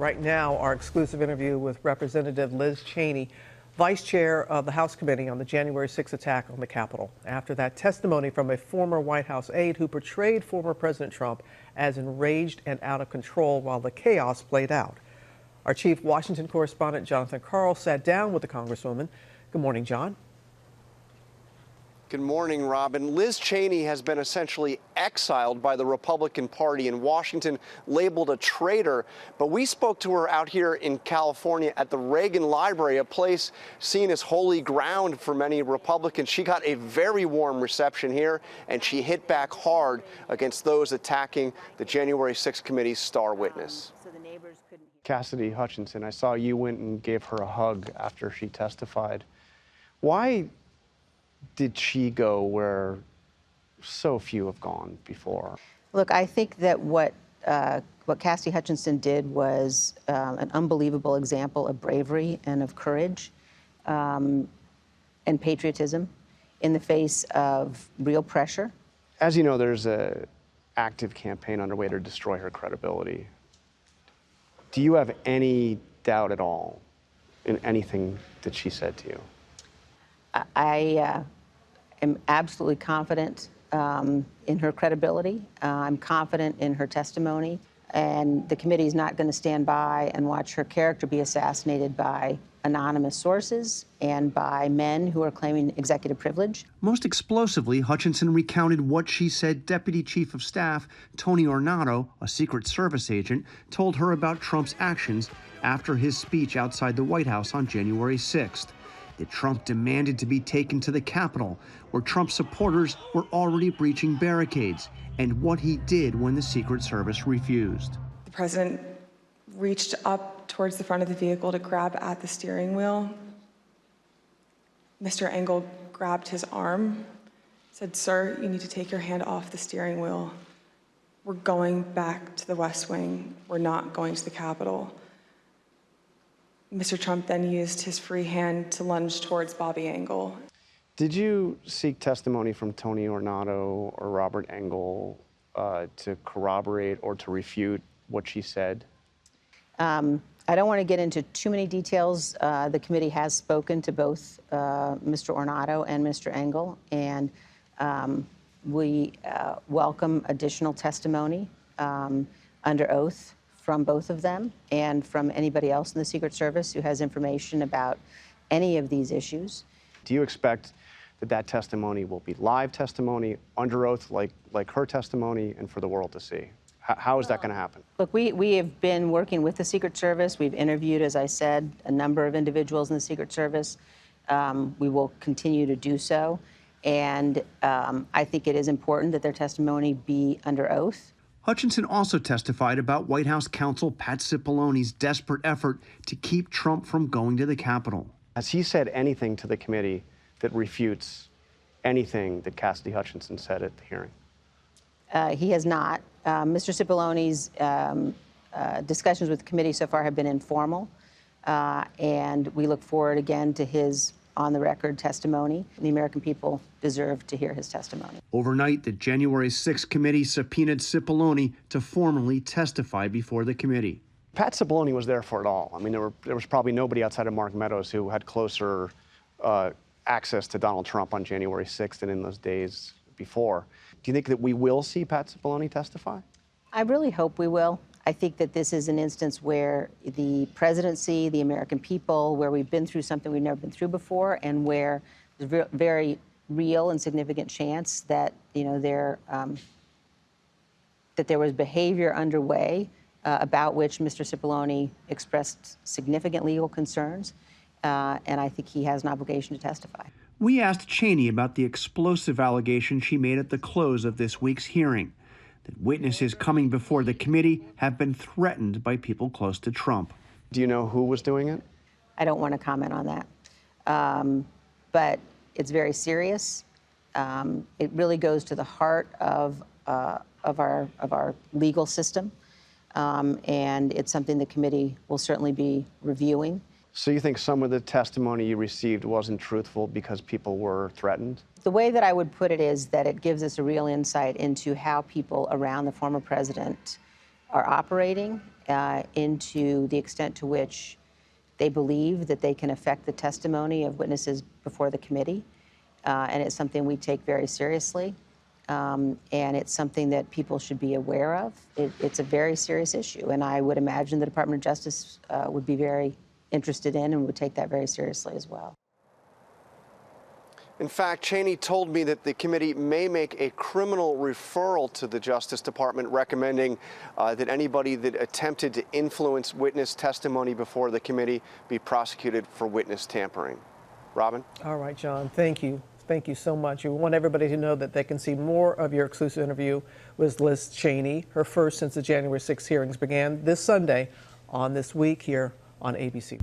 Right now, our exclusive interview with Representative Liz Cheney, Vice Chair of the House Committee on the January 6th attack on the Capitol. After that testimony from a former White House aide who portrayed former President Trump as enraged and out of control while the chaos played out. Our chief Washington correspondent, Jonathan Karl, sat down with the Congresswoman. Good morning, John. Good morning, Robin. Liz Cheney has been essentially exiled by the Republican Party in Washington, labeled a traitor. But we spoke to her out here in California at the Reagan Library, a place seen as holy ground for many Republicans. She got a very warm reception here, and she hit back hard against those attacking the January 6th committee's star witness. Cassidy Hutchinson, I saw you went and gave her a hug after she testified. Why did she go where so few have gone before? Look, I think that what Cassidy Hutchinson did was an unbelievable example of bravery and of courage and patriotism in the face of real pressure. As you know, there's an active campaign underway to destroy her credibility. Do you have any doubt at all in anything that she said to you? I am absolutely confident in her credibility. I'm confident in her testimony, and the committee is not going to stand by and watch her character be assassinated by anonymous sources and by men who are claiming executive privilege. Most explosively, Hutchinson recounted what she said Deputy Chief of Staff Tony Ornato, a Secret Service agent, told her about Trump's actions after his speech outside the White House on January 6th. That Trump demanded to be taken to the Capitol, where Trump supporters were already breaching barricades, and what he did when the Secret Service refused. The president reached up towards the front of the vehicle to grab at the steering wheel. Mr. Engel grabbed his arm, said, "Sir, you need to take your hand off the steering wheel. We're going back to the West Wing. We're not going to the Capitol." Mr. Trump then used his free hand to lunge towards Bobby Engel. Did you seek testimony from Tony Ornato or Robert Engel to corroborate or to refute what she said? I don't want to get into too many details. The committee has spoken to both Mr. Ornato and Mr. Engel, and we welcome additional testimony under oath from both of them and from anybody else in the Secret Service who has information about any of these issues. Do you expect that that testimony will be live testimony, under oath, like her testimony, and for the world to see? How is that going to happen? Look, we have been working with the Secret Service. We've interviewed, as I said, a number of individuals in the Secret Service. We will continue to do so. And I think it is important that their testimony be under oath. Hutchinson also testified about White House counsel Pat Cipollone's desperate effort to keep Trump from going to the Capitol. Has he said anything to the committee that refutes anything that Cassidy Hutchinson said at the hearing? He has not. Mr. Cipollone's discussions with the committee so far have been informal, and we look forward again to his on-the-record testimony. The American people deserve to hear his testimony. Overnight, the January 6th committee subpoenaed Cipollone to formally testify before the committee. Pat Cipollone was there for it all. I mean, there was probably nobody outside of Mark Meadows who had closer access to Donald Trump on January 6th and in those days before. Do you think that we will see Pat Cipollone testify? I really hope we will. I think that this is an instance where the presidency, the American people, where we've been through something we've never been through before, and where there's a very real and significant chance that that there was behavior underway about which Mr. Cipollone expressed significant legal concerns, and I think he has an obligation to testify. We asked Cheney about the explosive allegation she made at the close of this week's hearing, that witnesses coming before the committee have been threatened by people close to Trump. Do you know who was doing it? I don't want to comment on that, but it's very serious. It really goes to the heart of our legal system, and it's something the committee will certainly be reviewing. So you think some of the testimony you received wasn't truthful because people were threatened? The way that I would put it is that it gives us a real insight into how people around the former president are operating into the extent to which they believe that they can affect the testimony of witnesses before the committee. And it's something we take very seriously. And it's something that people should be aware of. It's a very serious issue. And I would imagine the Department of Justice would be very interested in and would take that very seriously as well. In fact, Cheney told me that the committee may make a criminal referral to the Justice Department recommending that anybody that attempted to influence witness testimony before the committee be prosecuted for witness tampering. Robin? All right, John, thank you. Thank you so much. We want everybody to know that they can see more of your exclusive interview with Liz Cheney, her first since the January 6 hearings began this Sunday on This Week here on ABC.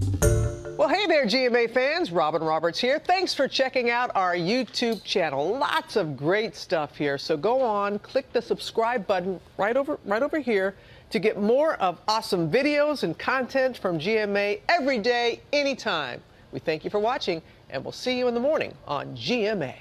Well, hey there, GMA fans. Robin Roberts here. Thanks for checking out our YouTube channel. Lots of great stuff here. So go on, click the subscribe button right over here to get more of awesome videos and content from GMA every day, anytime. We thank you for watching, and we'll see you in the morning on GMA.